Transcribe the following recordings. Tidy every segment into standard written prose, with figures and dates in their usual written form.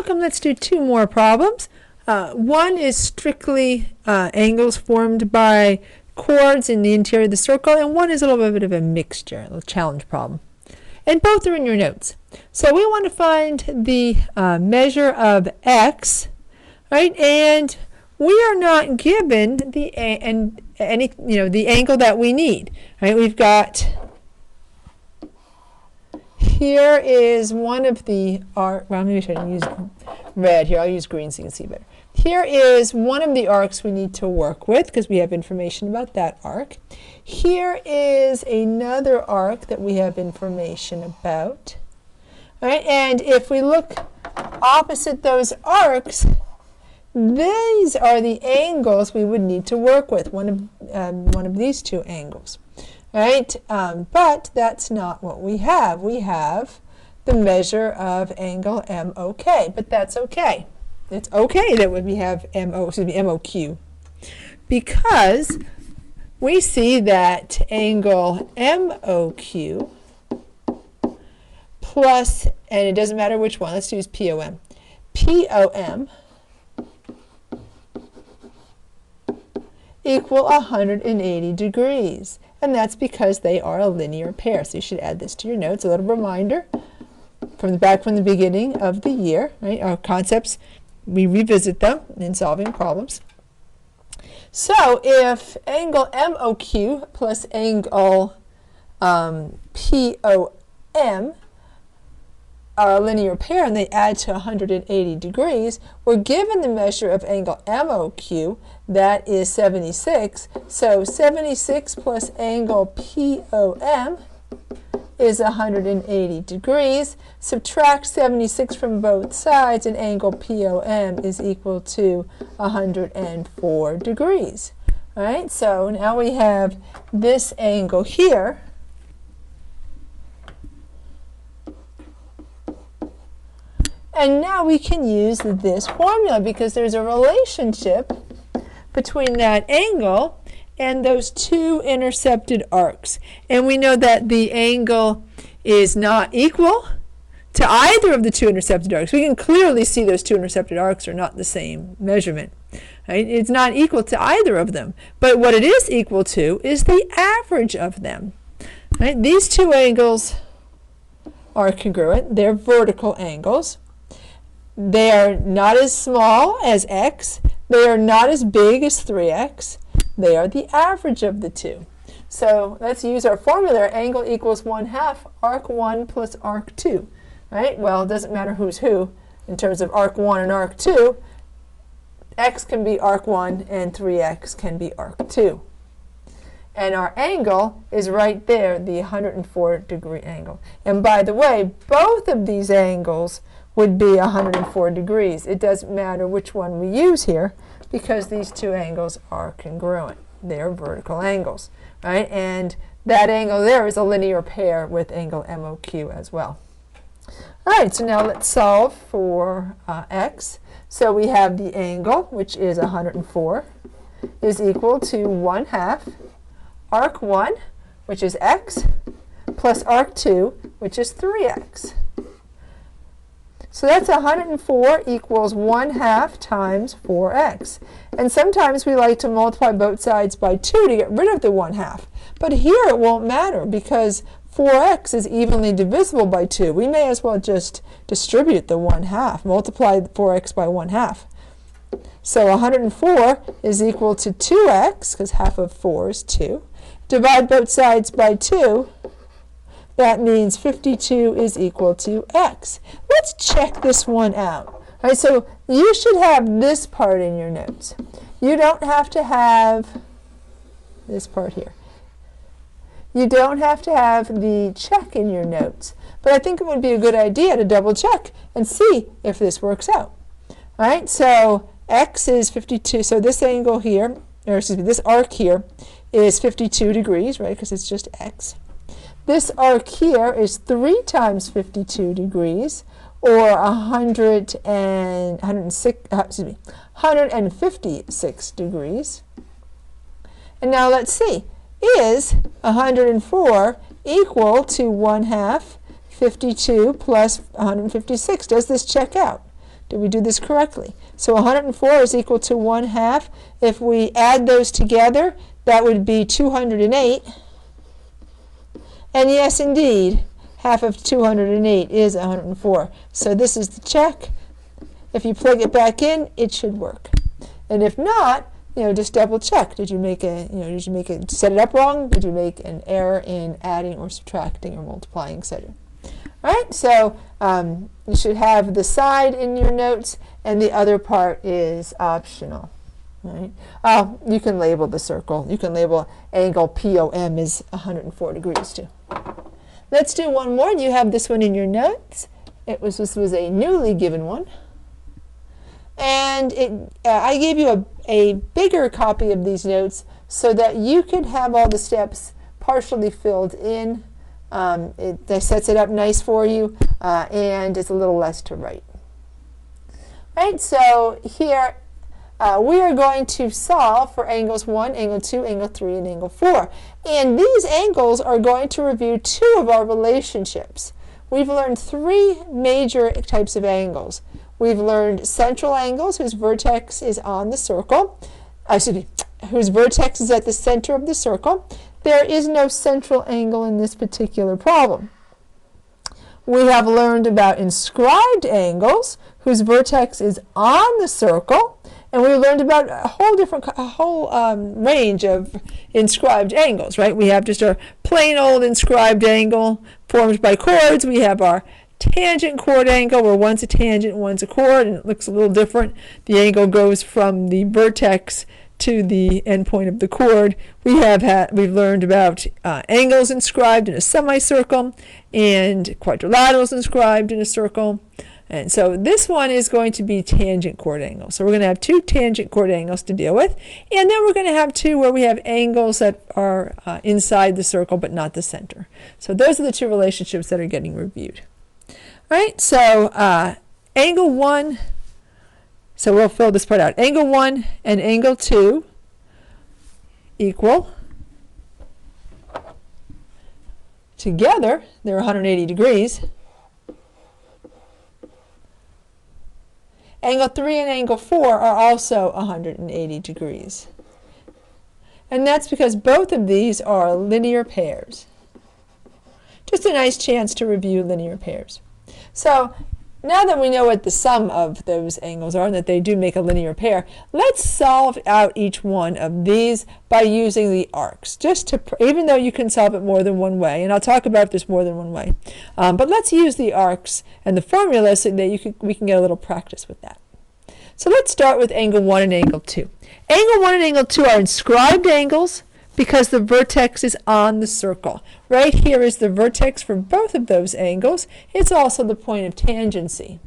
welcome. Let's do two more problems. One is strictly angles formed by chords in the interior of the circle, and one is a little bit of a mixture, a little challenge problem. And both are in your notes. So we want to find the measure of x, right? And we are not given the the angle that we need, right? We've got here is one of the well, maybe I shouldn't use red here. I'll use green so you can see better. Here is one of the arcs we need to work with because we have information about that arc. Here is another arc that we have information about. All right, and if we look opposite those arcs, these are the angles we would need to work with, one of these two angles. Right? But that's not what we have. We have the measure of angle MOK, but that's okay. It's okay that we have MOQ, because we see that angle MOQ plus, and it doesn't matter which one, let's use POM. POM equal 180 degrees. And that's because they are a linear pair. So you should add this to your notes. A little reminder from the beginning of the year, right? Our concepts, we revisit them in solving problems. So if angle MOQ plus angle POM are a linear pair and they add to 180 degrees, we're given the measure of angle MOQ, that is 76. So 76 plus angle POM is 180 degrees. Subtract 76 from both sides and angle POM is equal to 104 degrees. All right, so now we have this angle here. And now we can use this formula because there's a relationship between that angle and those two intercepted arcs. And we know that the angle is not equal to either of the two intercepted arcs. We can clearly see those two intercepted arcs are not the same measurement. Right? It's not equal to either of them. But what it is equal to is the average of them. Right? These two angles are congruent. They're vertical angles. They are not as small as x. They are not as big as 3x. They are the average of the two. So let's use our formula. Angle equals 1/2 arc 1 plus arc 2. Right? Well, it doesn't matter who's who in terms of arc 1 and arc 2. X can be arc 1 and 3x can be arc 2. And our angle is right there, the 104 degree angle. And by the way, both of these angles would be 104 degrees. It doesn't matter which one we use here because these two angles are congruent. They are vertical angles, right? And that angle there is a linear pair with angle MOQ as well. All right, so now let's solve for x. So we have the angle, which is 104, is equal to 1/2 arc 1, which is x, plus arc 2, which is 3x. So that's 104 equals 1/2 times 4x. And sometimes we like to multiply both sides by 2 to get rid of the 1/2. But here it won't matter because 4x is evenly divisible by 2. We may as well just distribute the 1/2, multiply 4x by 1/2. So 104 is equal to 2x, because half of 4 is 2. Divide both sides by 2. That means 52 is equal to x. Let's check this one out. All right, so you should have this part in your notes. You don't have to have this part here. You don't have to have the check in your notes. But I think it would be a good idea to double check and see if this works out. All right, so x is 52. So this angle here, or excuse me, this arc here is 52 degrees, right, because it's just x. This arc here is 3 times 52 degrees, or 156 degrees. And now let's see, is 104 equal to 1/2 52 plus 156? Does this check out? Did we do this correctly? So 104 is equal to 1/2. If we add those together, that would be 208. And yes, indeed, half of 208 is 104. So this is the check. If you plug it back in, it should work. And if not, just double check. Did you set it up wrong? Did you make an error in adding or subtracting or multiplying, etc.? All right, so you should have the side in your notes, and the other part is optional. Right? You can label the circle. You can label angle POM as 104 degrees too. Let's do one more. You have this one in your notes. This was a newly given one. And I gave you a bigger copy of these notes so that you could have all the steps partially filled in. It sets it up nice for you, and it's a little less to write. Right, so here we are going to solve for angles 1, angle 2, angle 3, and angle 4. And these angles are going to review 2 of our relationships. We've learned 3 major types of angles. We've learned central angles whose vertex is on the circle, whose vertex is at the center of the circle. There is no central angle in this particular problem. We have learned about inscribed angles whose vertex is on the circle, and we learned about a whole range of inscribed angles, right? We have just a plain old inscribed angle formed by chords. We have our tangent chord angle, where one's a tangent and one's a chord, and it looks a little different. The angle goes from the vertex to the endpoint of the chord. We've learned about angles inscribed in a semicircle and quadrilaterals inscribed in a circle. And so this one is going to be tangent chord angles. So we're going to have 2 tangent chord angles to deal with, and then we're going to have 2 where we have angles that are inside the circle but not the center. So those are the 2 relationships that are getting reviewed. All right, so angle 1, so we'll fill this part out. Angle 1 and angle 2 equal, together, they're 180 degrees. Angle 3 and angle 4 are also 180 degrees. And that's because both of these are linear pairs. Just a nice chance to review linear pairs. So now that we know what the sum of those angles are and that they do make a linear pair, let's solve out each one of these by using the arcs. Even though you can solve it more than one way, and I'll talk about if there's more than one way, but let's use the arcs and the formula so that we can get a little practice with that. So let's start with angle 1 and angle 2. Angle 1 and angle 2 are inscribed angles because the vertex is on the circle. Right here is the vertex for both of those angles. It's also the point of tangency.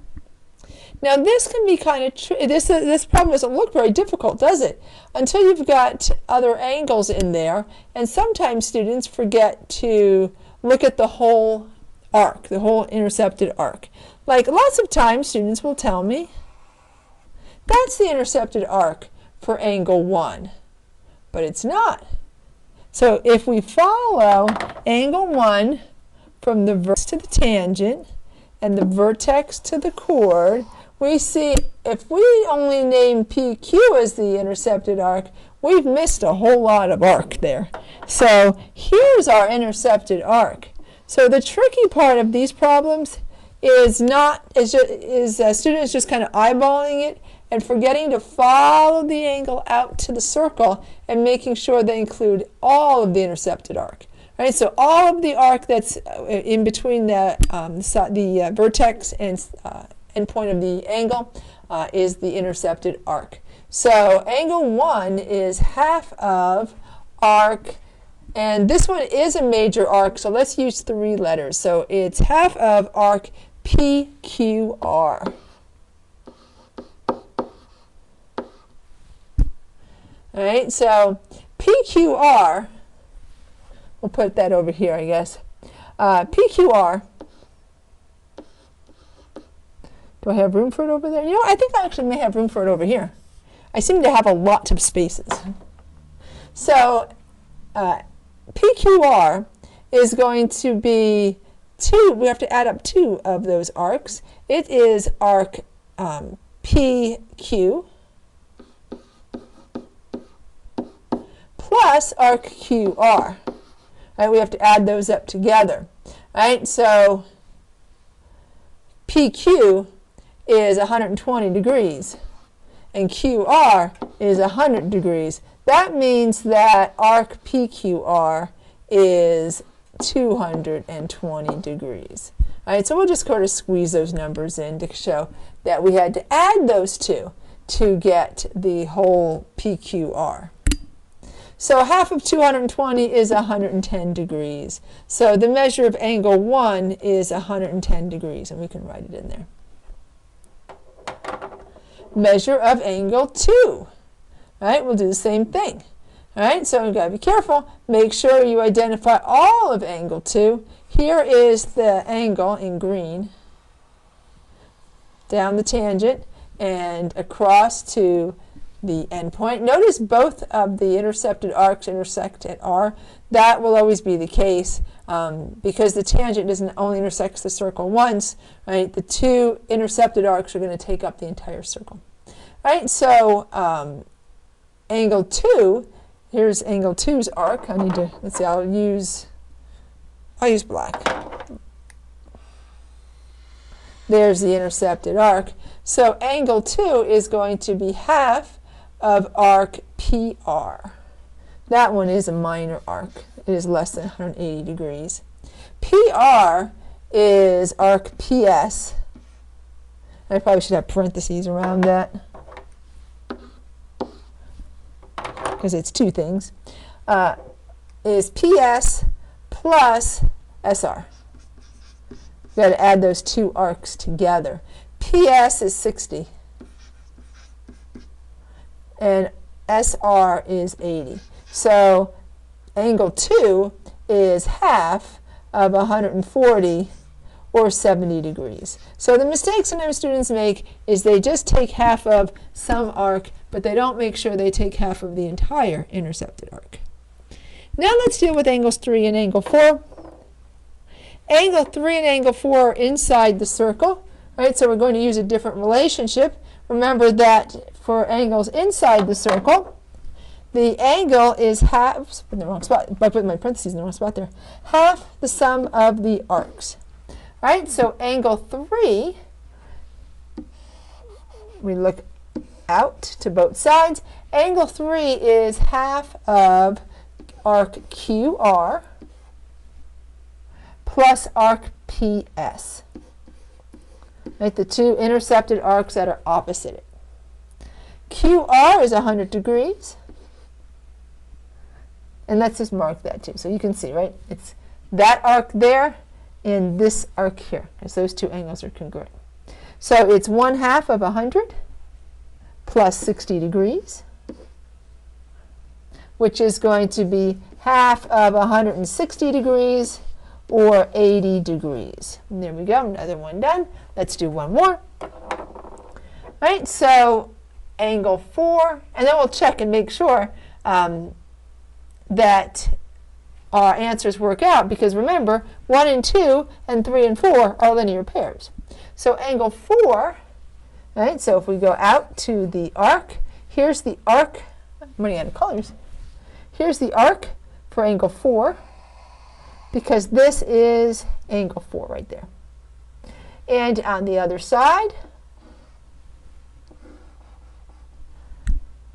Now this can be kind of this problem doesn't look very difficult, does it? Until you've got other angles in there, and sometimes students forget to look at the whole arc, the whole intercepted arc. Like lots of times students will tell me, that's the intercepted arc for angle 1, but it's not. So if we follow angle 1 from the vertex to the tangent and the vertex to the chord, we see if we only name PQ as the intercepted arc, we've missed a whole lot of arc there. So here's our intercepted arc. So the tricky part of these problems is students just kind of eyeballing it and forgetting to follow the angle out to the circle and making sure they include all of the intercepted arc. Right? So all of the arc that's in between the vertex and endpoint of the angle is the intercepted arc. So angle 1 is half of arc, and this one is a major arc, so let's use 3 letters. So it's half of arc PQR. All right, so PQR, we'll put that over here, I guess. PQR, do I have room for it over there? You know, I think I actually may have room for it over here. I seem to have a lot of spaces. So PQR is going to be 2, we have to add up 2 of those arcs. It is arc PQ plus arc QR. Right, we have to add those up together. Right, so PQ is 120 degrees and QR is 100 degrees. That means that arc PQR is 220 degrees. All right, so we'll just sort of squeeze those numbers in to show that we had to add those two to get the whole PQR. So half of 220 is 110 degrees. So the measure of angle 1 is 110 degrees, and we can write it in there. Measure of angle 2. All right, we'll do the same thing. All right, so you've got to be careful. Make sure you identify all of angle 2. Here is the angle in green, down the tangent and across to the endpoint. Notice both of the intercepted arcs intersect at R. That will always be the case because the tangent doesn't only intersects the circle once, right? The two intercepted arcs are going to take up the entire circle. Right, so angle 2, here's angle 2's arc. I need to, let's see, I'll use black. There's the intercepted arc. So angle 2 is going to be half of arc PR. That one is a minor arc. It is less than 180 degrees. PR is arc PS. I probably should have parentheses around that because it's two things. Is PS plus SR. You've got to add those two arcs together. PS is 60 and SR is 80. So angle 2 is half of 140 or 70 degrees. So the mistake sometimes students make is they just take half of some arc, but they don't make sure they take half of the entire intercepted arc. Now let's deal with angles 3 and angle 4. Angle 3 and angle 4 are inside the circle, right? So we're going to use a different relationship. Remember that for angles inside the circle, the angle is half, in the wrong spot, by putting my parentheses in the wrong spot there, half the sum of the arcs. Right? So angle 3, we look out to both sides. Angle 3 is half of arc QR plus arc PS. Right? The two intercepted arcs that are opposite it. QR is 100 degrees. And let's just mark that too. So you can see, right? It's that arc there and this arc here, because those two angles are congruent. So it's 1/2 of 100 plus 60 degrees, which is going to be half of 160 degrees or 80 degrees. And there we go, another one done. Let's do one more. Right, so angle 4, and then we'll check and make sure that our answers work out, because remember, 1 and 2 and 3 and 4 are linear pairs. So angle 4, right, so if we go out to the arc, here's the arc, I'm running out of colors. Here's the arc for angle 4, because this is angle 4 right there. And on the other side,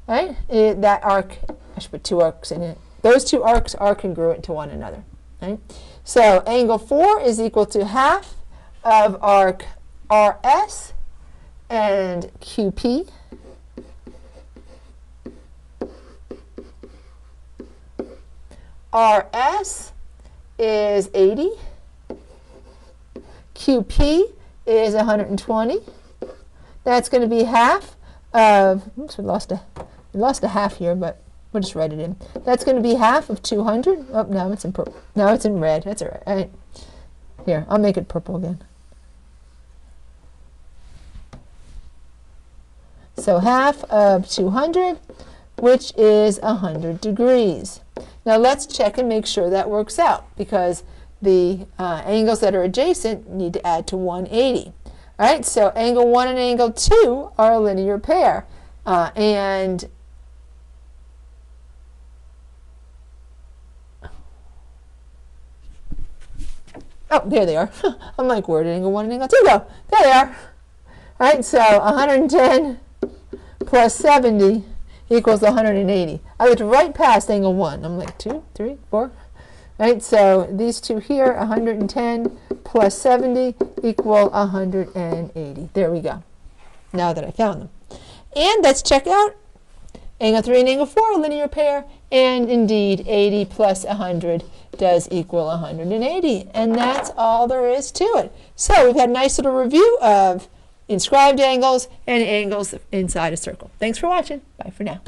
right, that arc, I should put two arcs in it. Those two arcs are congruent to one another. Right? So angle 4 is equal to half of arc RS and QP. RS is 80. QP is 120. That's going to be half of, oops, we lost a half here, but we'll just write it in. That's going to be half of 200. Oh, now it's in purple. Now it's in red. That's all right. Here, I'll make it purple again. So half of 200, which is 100 degrees. Now let's check and make sure that works out, because the angles that are adjacent need to add to 180. All right, so angle 1 and angle 2 are a linear pair. Oh, there they are. I'm like, where did angle 1 and angle 2 go? There they are. All right, so 110 plus 70 equals 180. I looked right past angle 1. I'm like, 2, 3, 4. All right, so these two here, 110 plus 70 equal 180. There we go. Now that I found them. And let's check out angle 3 and angle 4, a linear pair. And indeed, 80 plus 100 does equal 180. And that's all there is to it. So we've had a nice little review of inscribed angles and angles inside a circle. Thanks for watching. Bye for now.